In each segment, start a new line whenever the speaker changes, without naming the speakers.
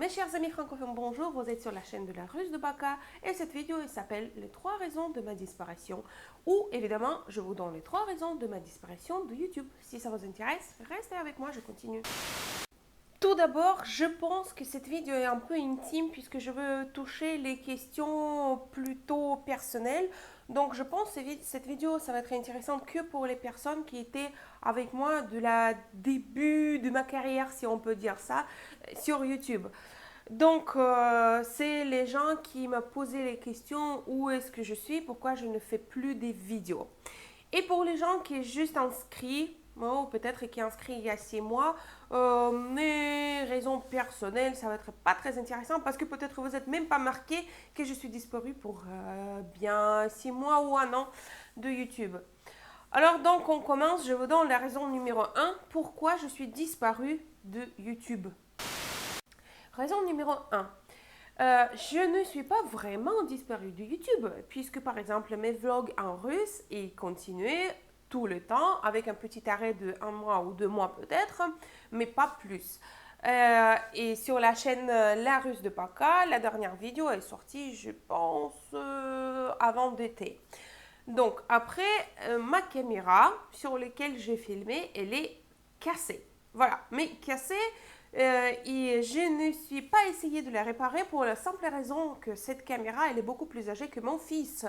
Mes chers amis francophones, bonjour, vous êtes sur la chaîne de la Russe de Baka et cette vidéo s'appelle les 3 raisons de ma disparition ou évidemment je vous donne les 3 raisons de ma disparition de YouTube. Si ça vous intéresse, restez avec moi, je continue. Tout d'abord, je pense que cette vidéo est un peu intime puisque je veux toucher les questions plutôt personnelles. Donc je pense que cette vidéo, ça va être intéressante que pour les personnes qui étaient avec moi de la début de ma carrière, si on peut dire ça, sur YouTube. Donc, c'est les gens qui m'ont posé les questions où est-ce que je suis, pourquoi je ne fais plus des vidéos. Et pour les gens qui sont juste inscrits, ou peut-être qui sont inscrits il y a 6 mois, mes raisons personnelles, ça va être pas très intéressant parce que peut-être vous n'êtes même pas marqué que je suis disparue pour bien 6 mois ou un an de YouTube. Alors donc on commence, je vous donne la raison numéro 1, pourquoi je suis disparue de YouTube. Raison numéro 1. Je ne suis pas vraiment disparue de YouTube, puisque par exemple mes vlogs en russe, ils continuaient tout le temps, avec un petit arrêt de 1 mois ou 2 mois peut-être, mais pas plus. Et sur la chaîne La Russe de Baka, la dernière vidéo est sortie, je pense, avant d'été. Donc après, ma caméra sur laquelle j'ai filmé, elle est cassée. Voilà, mais cassée, et je ne suis pas essayé de la réparer pour la simple raison que cette caméra, elle est beaucoup plus âgée que mon fils.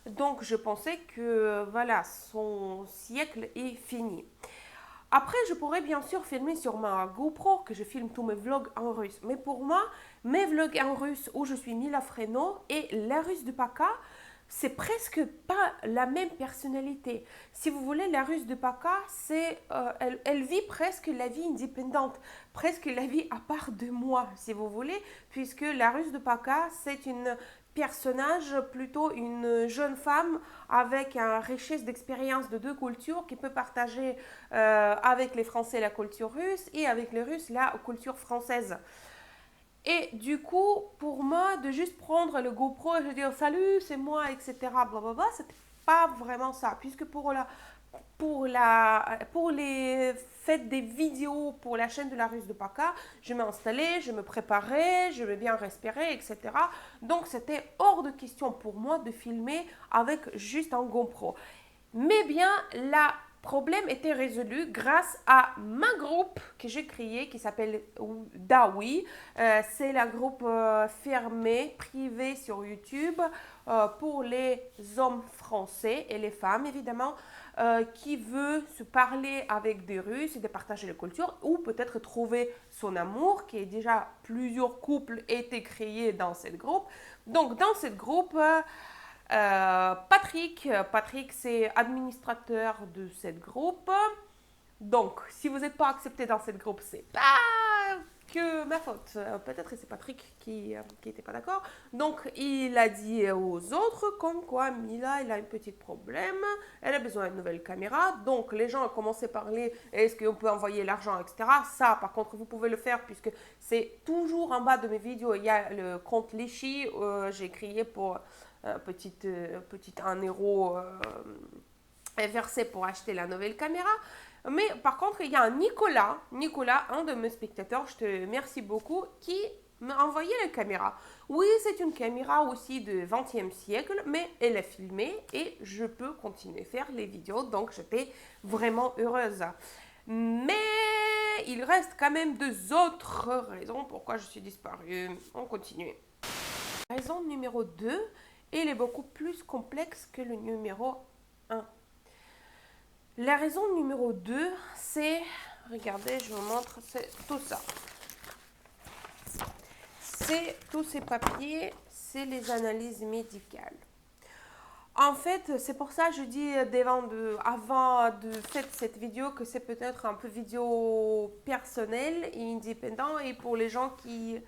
Donc je pensais que voilà, son siècle est fini. Après, je pourrais bien sûr filmer sur ma GoPro, que je filme tous mes vlogs en russe. Mais pour moi, mes vlogs en russe où je suis Mila Freno et la Russe de Baka, c'est presque pas la même personnalité. Si vous voulez, la Russe de Baka, elle vit presque la vie indépendante, presque la vie à part de moi, si vous voulez, puisque la Russe de Baka, c'est une personnage, plutôt une jeune femme avec une richesse d'expérience de deux cultures qui peut partager avec les Français la culture russe et avec les Russes la culture française. Et du coup, pour moi, de juste prendre le GoPro et de dire salut, c'est moi, etc., blablabla, c'était pas vraiment ça. Puisque pour les fêtes des vidéos pour la chaîne de la Russe de Baka, je m'installais, je me préparais, je vais bien respirer, etc. Donc c'était hors de question pour moi de filmer avec juste un GoPro. Mais bien, la problème était résolu grâce à ma groupe que j'ai créé qui s'appelle Dawi. C'est la groupe fermée, privée sur YouTube pour les hommes français et les femmes évidemment qui veut se parler avec des Russes et de partager la culture ou peut-être trouver son amour, qui est déjà plusieurs couples étaient créés dans cette groupe. Donc dans cette groupe, Patrick c'est administrateur de cette groupe. Donc, si vous n'êtes pas accepté dans cette groupe, c'est pas que ma faute. Peut-être que c'est Patrick qui n'était pas d'accord. Donc, il a dit aux autres comme quoi Mila, elle a un petit problème, elle a besoin d'une nouvelle caméra. Donc, les gens ont commencé à parler, est-ce qu'on peut envoyer l'argent, etc. Ça, par contre, vous pouvez le faire puisque c'est toujours en bas de mes vidéos. Il y a le compte Lichi, j'ai créé pour petit 1 euro versé pour acheter la nouvelle caméra. Mais par contre, il y a un Nicolas, un de mes spectateurs, je te remercie beaucoup, qui m'a envoyé la caméra. Oui, c'est une caméra aussi du XXe siècle, mais elle est filmée et je peux continuer à faire les vidéos, donc j'étais vraiment heureuse. Mais il reste quand même 2 autres raisons pourquoi je suis disparue. On continue. Raison numéro 2, elle est beaucoup plus complexe que le numéro 1. La raison numéro 2, c'est, regardez, je vous montre, c'est tout ça. C'est tous ces papiers, c'est les analyses médicales. En fait, c'est pour ça que je dis avant de faire cette vidéo que c'est peut-être un peu vidéo personnelle et indépendant et pour les gens qui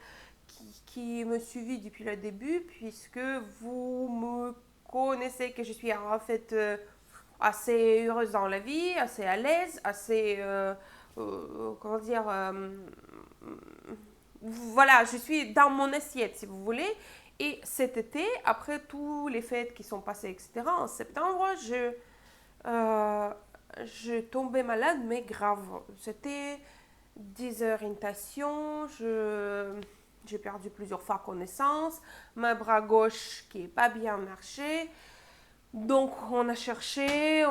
me suivent depuis le début, puisque vous me connaissez que je suis en fait assez heureuse dans la vie, assez à l'aise, assez, comment dire, voilà, je suis dans mon assiette si vous voulez. Et cet été, après tous les fêtes qui sont passées, etc., en septembre, je tombais malade, mais grave. C'était des orientations, J'ai perdu plusieurs fois connaissance. Ma bras gauche qui n'est pas bien marché. Donc, on a cherché,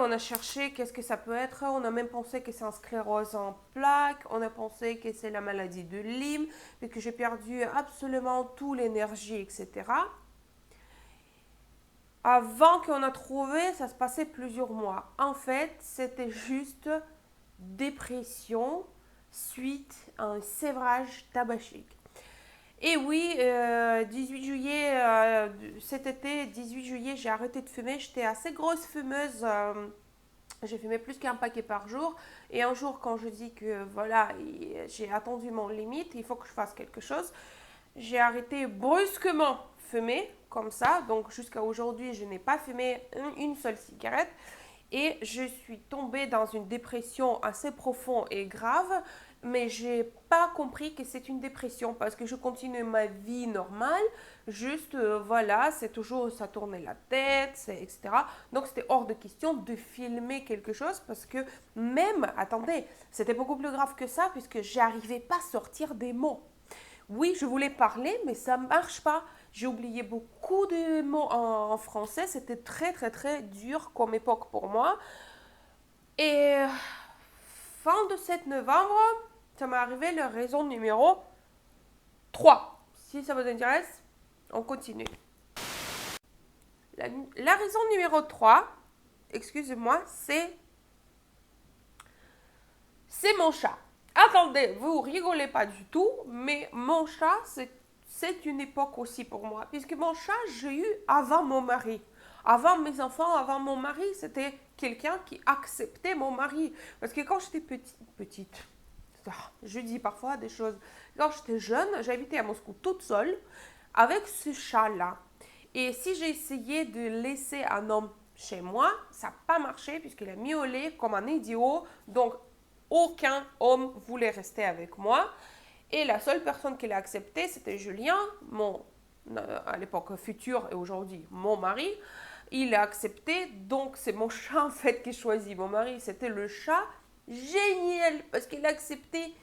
qu'est-ce que ça peut être. On a même pensé que c'est une sclérose en plaques. On a pensé que c'est la maladie de Lyme, et que j'ai perdu absolument toute l'énergie, etc. Avant qu'on a trouvé, ça se passait plusieurs mois. En fait, c'était juste dépression suite à un sévrage tabagique. Et oui, 18 juillet, cet été, 18 juillet, j'ai arrêté de fumer. J'étais assez grosse fumeuse. J'ai fumé plus qu'un paquet par jour. Et un jour, quand je dis que voilà, j'ai attendu mon limite, il faut que je fasse quelque chose, j'ai arrêté brusquement fumer, comme ça. Donc jusqu'à aujourd'hui, je n'ai pas fumé une seule cigarette. Et je suis tombée dans une dépression assez profonde et grave, mais j'ai pas compris que c'est une dépression parce que je continue ma vie normale, juste voilà, c'est toujours ça tournait la tête, etc. Donc c'était hors de question de filmer quelque chose parce que même, attendez, c'était beaucoup plus grave que ça puisque j'arrivais pas à sortir des mots. Oui, je voulais parler, mais ça ne marche pas. J'ai oublié beaucoup de mots en français. C'était très, très, très dur comme époque pour moi. Et fin de 7 novembre, ça m'est arrivé la raison numéro 3. Si ça vous intéresse, on continue. La raison numéro 3, excusez-moi, c'est mon chat. Attendez, vous rigolez pas du tout, mais mon chat, c'est une époque aussi pour moi. Puisque mon chat, j'ai eu avant mon mari. Avant mes enfants, avant mon mari, c'était quelqu'un qui acceptait mon mari. Parce que quand j'étais petite, je dis parfois des choses. Quand j'étais jeune, j'habitais à Moscou toute seule avec ce chat-là. Et si j'ai essayé de laisser un homme chez moi, ça n'a pas marché puisqu'il a miaulé comme un idiot. Donc, aucun homme voulait rester avec moi. Et la seule personne qui l'a accepté, c'était Julien, à l'époque futur et aujourd'hui mon mari. Il l'a accepté, donc c'est mon chat en fait qui choisit mon mari. C'était le chat génial parce qu'il a accepté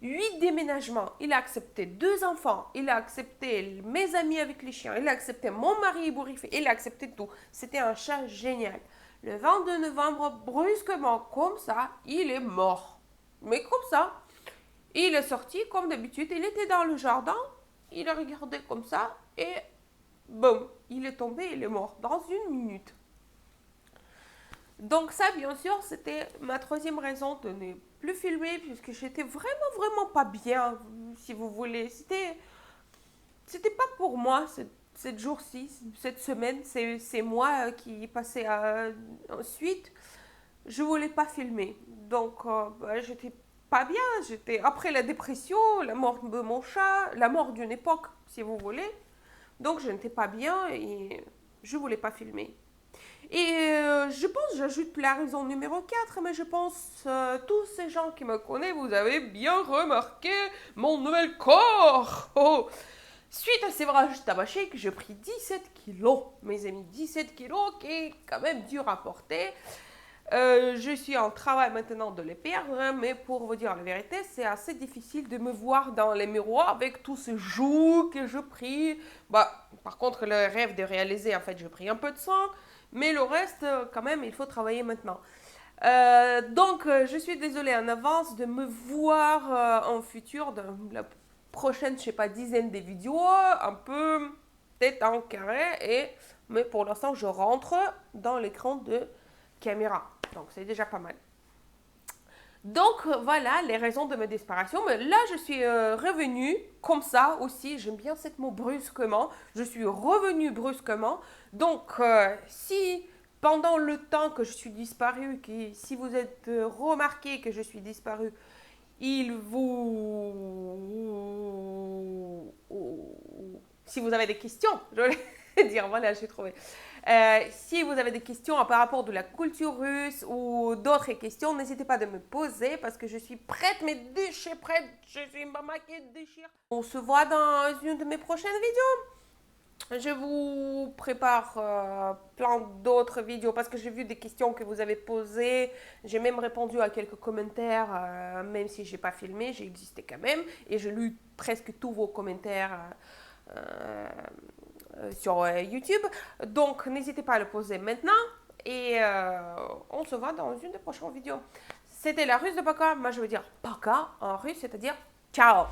8 déménagements, il a accepté 2 enfants, il a accepté mes amis avec les chiens, il a accepté mon mari ébouriffé, il a accepté tout. C'était un chat génial. Le 22 novembre, brusquement, comme ça, il est mort. Mais comme ça, il est sorti comme d'habitude, il était dans le jardin, il a regardé comme ça et boum, il est tombé, il est mort dans une minute. Donc ça, bien sûr, c'était ma troisième raison de ne plus filmer puisque j'étais vraiment, vraiment pas bien, si vous voulez. C'était pas pour moi cette jour-ci, cette semaine, c'est moi qui passais ensuite. Je voulais pas filmer. Donc, j'étais pas bien. J'étais après la dépression, la mort de mon chat, la mort d'une époque, si vous voulez. Donc, je n'étais pas bien et je voulais pas filmer. Et je pense, j'ajoute la raison numéro 4, mais je pense, tous ces gens qui me connaissent, vous avez bien remarqué mon nouvel corps. Oh. Suite à ces sévrage tabagique, j'ai pris 17 kilos, mes amis, 17 kilos qui est quand même dur à porter. Je suis en travail maintenant de les perdre, mais pour vous dire la vérité, c'est assez difficile de me voir dans les miroirs avec tous ces joues que je pris. Par contre, le rêve de réaliser, en fait, j'ai pris un peu de sang, mais le reste, quand même, il faut travailler maintenant. Donc, je suis désolée en avance de me voir en futur, de la prochaine, je sais pas, dizaine de vidéos, un peu tête en carré, mais pour l'instant, je rentre dans l'écran de caméra. Donc, c'est déjà pas mal. Donc, voilà les raisons de ma disparition. Mais là, je suis revenue comme ça aussi. J'aime bien ce mot brusquement. Je suis revenue brusquement. Donc, si pendant le temps que je suis disparue, si vous êtes remarqué que je suis disparue, si vous avez des questions, je vais dire, voilà, j'ai trouvé. Si vous avez des questions par rapport de la culture russe ou d'autres questions, n'hésitez pas de me poser parce que je suis prête, mes déchets prête. Je suis maman qui déchire. On se voit dans une de mes prochaines vidéos. Je vous prépare plein d'autres vidéos parce que j'ai vu des questions que vous avez posées. J'ai même répondu à quelques commentaires, même si je n'ai pas filmé, j'ai existé quand même. Et j'ai lu presque tous vos commentaires sur YouTube. Donc, n'hésitez pas à le poser maintenant. Et on se voit dans une des prochaines vidéos. C'était la Russe de Baka. Moi, je veux dire Baka en russe, c'est-à-dire ciao.